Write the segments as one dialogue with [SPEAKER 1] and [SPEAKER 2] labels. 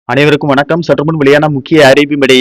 [SPEAKER 1] அனைவருக்கும் வணக்கம். சற்றுமுன் வெளியான முக்கிய அறிவிப்படி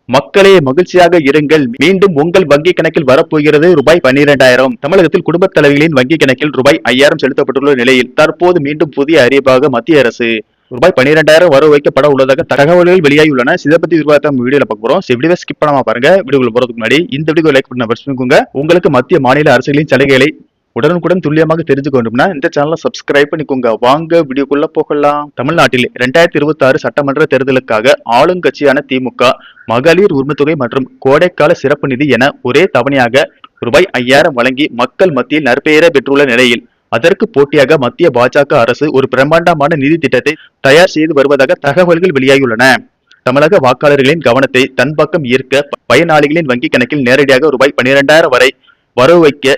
[SPEAKER 1] மக்களே மகிழ்ச்சியாக இருங்கள், மீண்டும் உங்கள் வங்கி கணக்கில் வரப்போகிறது ரூபாய் 12,000. தமிழகத்தில் குடும்பத் தலைவிகளின் வங்கி கணக்கில் ரூபாய் 5,000 செலுத்தப்பட்டுள்ள நிலையில் தற்போது மீண்டும் புதிய அறிவிப்பாக மத்திய அரசு ரூபாய் 12,000 வரவு வைக்கப்பட உள்ளதாக தகவல்கள் வெளியாகியுள்ளன. இதை பத்தி வீடியோல பார்க்க போறோம். வீடியோ ஸ்கிப் பண்ணாம பாருங்க. வீடியோக்குள்ள போறதுக்கு முன்னாடி இந்த வீடியோ லைக் பண்ண வச்சுக்கோங்க. உங்களுக்கு மத்திய மாநில அரசுகளின் சலுகைகளை உடனுக்குடன் துல்லியமாக தெரிஞ்சுக்க வேண்டும்னா இந்த சேனலை சப்ஸ்கிரைப் பண்ணிக்கோங்க. வாங்க வீடியோக்குள்ள போகலாம். தமிழ்நாட்டில் 2026 சட்டமன்ற தேர்தலுக்காக ஆளுங்கட்சியான திமுக மகளிர் உரிமைத்தொகை மற்றும் கோடைக்கால சிறப்பு நிதி என ஒரே தவணையாக ரூபாய் 5,000 வழங்கி மக்கள் மத்தியில் நற்பெயரை பெற்றுள்ள நிலையில் அதற்கு போட்டியாக மத்திய பாஜக அரசு ஒரு பிரம்மாண்டமான நிதி திட்டத்தை தயார் செய்து வருவதாக தகவல்கள் வெளியாகியுள்ளன. தமிழக வாக்காளர்களின் கவனத்தை தன் பக்கம் ஈர்க்க பயனாளிகளின் வங்கி கணக்கில் நேரடியாக ரூபாய் 12,000 வரை வரவு வைக்க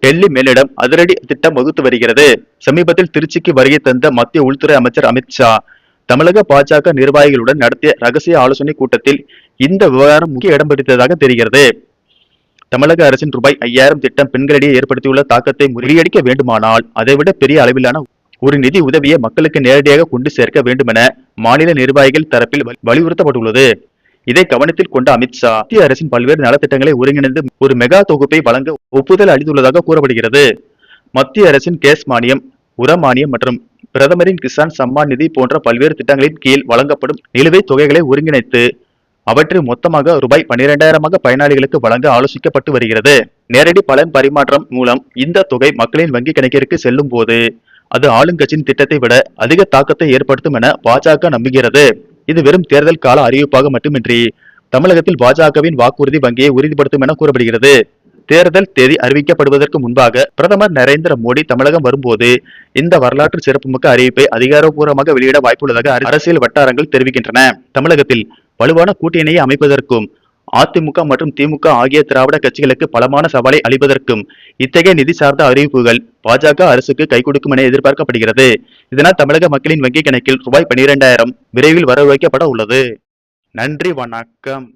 [SPEAKER 1] டெல்லி மேலிடம் அதிரடி திட்டம் வகுத்து வருகிறது. சமீபத்தில் திருச்சிக்கு வருகை தந்த மத்திய உள்துறை அமைச்சர் அமித்ஷா தமிழக பாஜக நிர்வாகிகளுடன் நடத்திய ரகசிய ஆலோசனை கூட்டத்தில் இந்த விவகாரம் முக்கிய இடம் பிடித்ததாக தெரிகிறது. தமிழக அரசின் ரூபாய் 5,000 திட்டம் பெண்களிடையே ஏற்படுத்தியுள்ள தாக்கத்தை முறியடிக்க வேண்டுமானால் அதைவிட பெரிய அளவிலான ஒரு நிதி உதவியை மக்களுக்கு நேரடியாக கொண்டு சேர்க்க வேண்டுமென மாநில நிர்வாகிகள் தரப்பில் வலியுறுத்தப்பட்டுள்ளது. இதை கவனத்தில் கொண்ட அமித்ஷா மத்திய அரசின் பல்வேறு நலத்திட்டங்களை ஒருங்கிணைந்து ஒரு மெகா தொகுப்பை வழங்க ஒப்புதல் அளித்துள்ளதாக கூறப்படுகிறது. மத்திய அரசின் கேஸ் மானியம், உர மானியம் மற்றும் பிரதமரின் கிசான் சம்மான் நிதி போன்ற பல்வேறு திட்டங்களின் கீழ் வழங்கப்படும் நிலுவைத் தொகைகளை ஒருங்கிணைத்து அவற்றை மொத்தமாக ரூபாய் 12,000 பயனாளிகளுக்கு வழங்க ஆலோசிக்கப்பட்டு வருகிறது. நேரடி பலன் பரிமாற்றம் மூலம் இந்த தொகை மக்களின் வங்கி கணக்கிற்கு செல்லும் போது அது ஆளுங்கட்சியின் திட்டத்தை விட அதிக தாக்கத்தை ஏற்படுத்தும் என பாஜக நம்புகிறது. இது வெறும் தேர்தல் கால அறிவிப்பாக மட்டுமின்றி தமிழகத்தில் பாஜகவின் வாக்குறுதி வங்கியை உறுதிப்படுத்தும் என கூறப்படுகிறது. தேர்தல் தேதி அறிவிக்கப்படுவதற்கு முன்பாக பிரதமர் நரேந்திர மோடி தமிழகம் வரும்போது இந்த வரலாற்று சிறப்புமிக்க அறிவிப்பை அதிகாரப்பூர்வமாக வெளியிட வாய்ப்புள்ளதாக அரசியல் வட்டாரங்கள் தெரிவிக்கின்றன. தமிழகத்தில் வலுவான கூட்டணியை அமைப்பதற்கும் அதிமுக மற்றும் திமுக ஆகிய திராவிட கட்சிகளுக்கு பலமான சவாலை அளிப்பதற்கும் இத்தகைய நிதி சார்ந்த அறிவிப்புகள் பாஜக அரசுக்கு கை கொடுக்கும் என எதிர்பார்க்கப்படுகிறது. இதனால் தமிழக மக்களின் வங்கி கணக்கில் ரூபாய் 12,000 விரைவில் வரவு வைக்கப்பட உள்ளது. நன்றி, வணக்கம்.